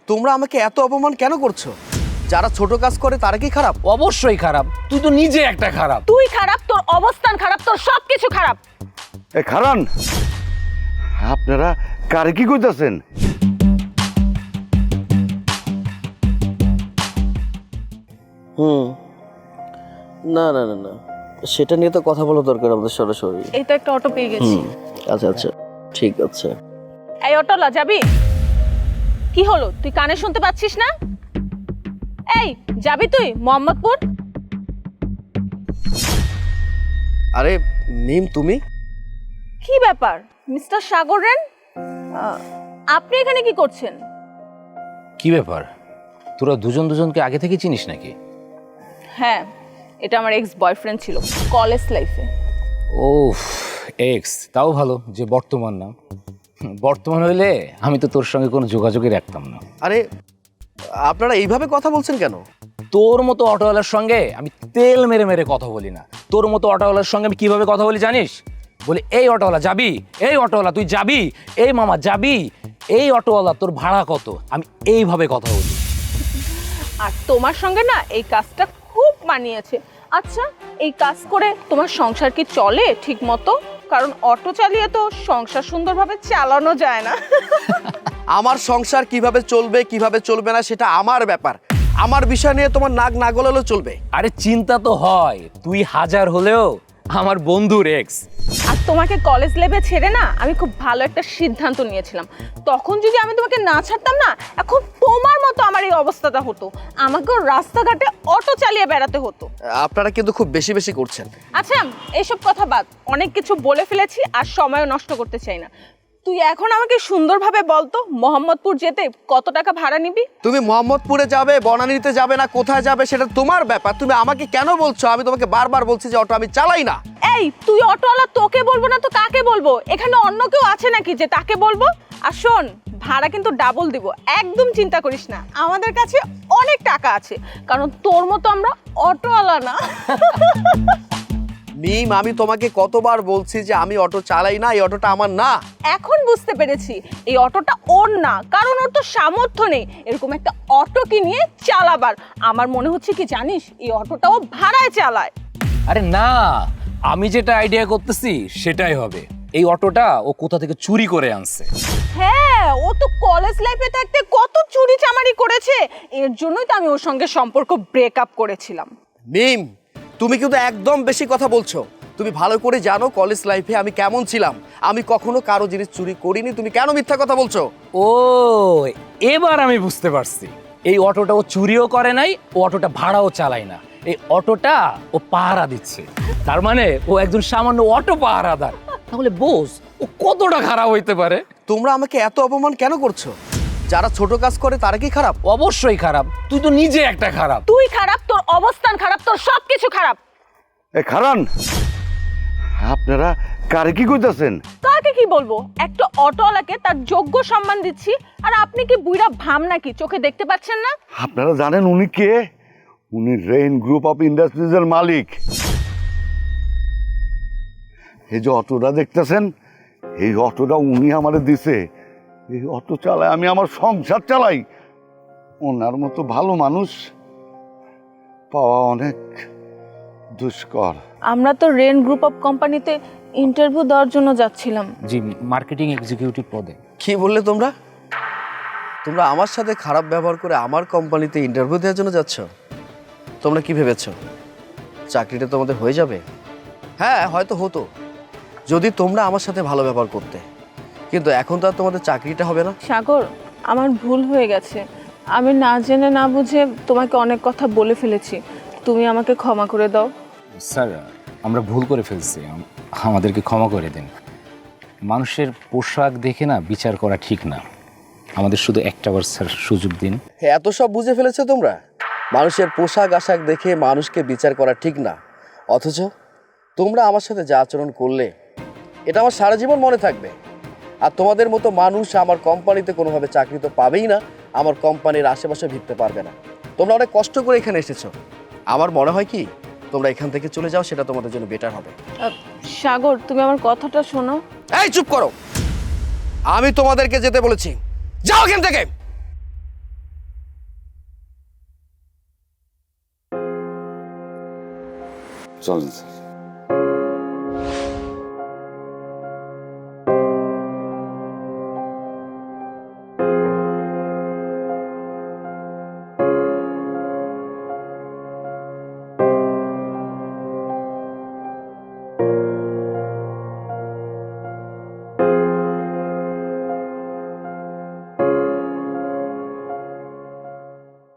তোমরা আমাকে এত অপমান কেন করছো? যারা ছোট কাজ করে তারা কি খারাপ? অবশ্যই খারাপ, তুই তো নিজে একটা খারাপ। তুই খারাপ, তোর অবস্থান খারাপ, তোর সবকিছু খারাপ। এ খারান, আপনারা কারে কি কইতাছেন? না না না না, সেটা নিয়ে তো কথা বলা দরকার আমাদের সরাসরি। এই তো একটা অটো পেয়ে গেছি। আচ্ছা আচ্ছা, ঠিক আছে। এই অটোলা যাবি? কি হলো, তুই কানে শুনতে পাচ্ছিস না? এই যাবি তুই মোহাম্মদপুর? আরে মিম, তুমি? কি ব্যাপার মিস্টার সাগর রেন, আপনি এখানে কি করছেন? কি ব্যাপার, তোরা দুজন দুজনকে আগে থেকে চিনিস নাকি? হ্যাঁ, এটা আমার এক্স বয়ফ্রেন্ড ছিল কলেজ লাইফে। ও এক্স, তাও ভালো যে বর্তমান না। বর্তমান হইলে আমি তো তোর সঙ্গে কোনো যোগাযোগই রাখতাম না। আরে আপনারা এইভাবে কথা বলছেন কেন? তোর মতো অটোওয়ালার সঙ্গে আমি তেল মেরে মেরে কথা বলি না। তোর মতো অটোওয়ালার সঙ্গে আমি কিভাবে কথা বলি জানিস? বলি, এই অটোওয়ালা যাবি, এই অটোওয়ালা তুই যাবি, এই মামা যাবি, এই অটোওয়ালা তোর ভাড়া কত, আমি এইভাবে কথা বলি। আর তোমার সঙ্গে না এই কাজটা খুব মানিয়েছে। আচ্ছা, এই কাজ করে তোমার সংসার কি চলে ঠিক মতো? কারণ অটো চালিয়ে তো সংসার সুন্দরভাবে চালানো যায় না। আমার সংসার কিভাবে চলবে কিভাবে চলবে না সেটা আমার ব্যাপার। আমার বিষয় নিয়ে তোমার নাক না গলালেও চলবে। আরে চিন্তা তো হয়, তুই হাজার হলেও আমার বন্ধুর এক্স। আর তোমাকে কলেজ লেভে ছেড়ে না আমি খুব ভালো একটা সিদ্ধান্ত নিয়েছিলাম। তখন যদি আমি তোমাকে না ছাড়তাম না, এখন তোমার মতো আমার এই অবস্থাটা হতো। আমাকেও রাস্তাঘাটে অটো চালিয়ে বেড়াতে হতো। আপনারা কিন্তু খুব বেশি বেশি করছেন। আচ্ছা, এইসব কথা বাদ, অনেক কিছু বলে ফেলেছি আর সময়ও নষ্ট করতে চাই না। তুই এখন আমাকে সুন্দরভাবে বলতো মোহাম্মদপুর যেতে কত টাকা ভাড়া নিবি? তুমি মোহাম্মদপুরে যাবে, বনানীতে যাবে না কোথায় যাবে সেটা তোমার ব্যাপার। তুমি আমাকে কেন বলছো? আমি তোমাকে বারবার বলছি যে অটো আমি চালাই না। এই তুই অটোওয়ালা, তোকে বলবো না তো কাকে বলবো? এখানে অন্য কেউ আছে নাকি যে তাকে বলবো? আর শোন, ভাড়া কিন্তু ডাবল দিব, একদম চিন্তা করিস না। আমাদের কাছে অনেক টাকা আছে, কারণ তোর মতো আমরা অটোওয়ালা না। মিম, আমি তোমাকে কতবার বলছি যে আমি অটো চালাই না, এই অটোটা আমার না। এখন বুঝতে পেরেছি এই অটোটা ওর না, কারণ ওর তো সামর্থ্য নেই এরকম একটা অটো কিনে চালাবার। আমার মনে হচ্ছে কি জানিস, এই অটোটা ও ভাড়ায় চালায়। আরে না, আমি যেটা আইডিয়া করতেছি সেটাই হবে। এই অটোটা ও কোথা থেকে চুরি করে আনছে। হ্যাঁ, ও তো কলেজ লাইফে থাকতে কত চুরি চামারি করেছে, এর জন্যই তো আমি ওর সঙ্গে সম্পর্ক ব্রেকআপ করেছিলাম। মিম, তুমি কিন্তু একদম বেশি কথা বলছো। তুমি ভালো করে জানো কলেজ লাইফে আমি কেমন ছিলাম। আমি কখনো কারো জিনিস চুরি করিনি। তুমি কেন মিথ্যা কথা বলছো? ও এবার আমি বুঝতে পারছি, এই অটোটা ও চুরিও করে নাই, ও অটোটা ভাড়াও চালায় না, এই অটোটা ও পাহারা দিচ্ছে। তার মানে ও একজন সামান্য অটো পাহারাদার। তাহলে বোঝ ও কতটা খারাপ হইতে পারে। তোমরা আমাকে এত অপমান কেন করছো? যারা ছোট কাজ করে তারা কি খারাপ? অবশ্যই খারাপ, তুই তো নিজে একটা খারাপ। তুই খারাপ, তোর অবস্থান খারাপ, তোর সবকিছু খারাপ। এ খারান, আপনারা কারে কি কইতাছেন? কাকে কি বলবো? একটা অটোওয়ালাকে তার যোগ্য সম্মান দিচ্ছি, আর আপনি কি বুইড়া ভাম নাকি, চোখে দেখতে পাচ্ছেন না? আপনারা জানেন উনি কে? উনি রেইন গ্রুপ অফ ইন্ডাস্ট্রিজের মালিক। এই যে অটোটা দেখতেছেন, এই অটোটা উনি আমারে দিছে। এই অটো চালায় আমি আমার সংসার চালাই। ওনার মতো ভালো মানুষ পাওয়া অনেক দুষ্কর। আমরা তো রেন গ্রুপ অফ কোম্পানিতে ইন্টারভিউ দেওয়ার জন্য যাচ্ছিলাম। জি, মার্কেটিং এক্সিকিউটিভ পদে। কি বললে তোমরা? তোমরা আমার সাথে খারাপ ব্যবহার করে আমার কোম্পানিতে ইন্টারভিউ দেওয়ার জন্য যাচ্ছ? তোমরা কি ভেবেছো চাকরিটা তোমাদের হয়ে যাবে? হ্যাঁ, হয়তো হতো যদি তোমরা আমার সাথে ভালো ব্যবহার করতে, কিন্তু এখন তো আর তোমাদের চাকরিটা হবে না। সাগর, আমার ভুল হয়ে গেছে। আমি না জেনে না বুঝে তোমাকে অনেক কথা বলে ফেলেছি, তুমি আমাকে ক্ষমা করে দাও। স্যার, আমরা ভুল করে ফেলছি, আমাদেরকে ক্ষমা করে দিন। মানুষের পোশাক দেখে না বিচার করা ঠিক না, আমাদের শুধু একটা বার স্যার সুযোগ দিন। এত সব বুঝে ফেলেছো তোমরা? মানুষের পোশাক আশাক দেখে মানুষকে বিচার করা ঠিক না, অথচ তোমরা আমার সাথে যা আচরণ করলে এটা আমার সারা জীবন মনে থাকবে। আর তোমাদের মতো মানুষ আমার কোম্পানিতে কোনোভাবে চাকরি তো পাবেই না, আমার কোম্পানির আশেপাশে ভিড়তে পারবে না। তোমরা অনেক কষ্ট করে এখানে এসেছো। আমার মনে হয় কি তোমরা এখান থেকে চলে যাও, সেটা তোমাদের জন্য বেটার হবে। সাগর, তুমি আমার কথাটা শোনো। এই চুপ করো, আমি তোমাদেরকে যেতে বলেছি, যাও এখান থেকে। চলেন স্যার।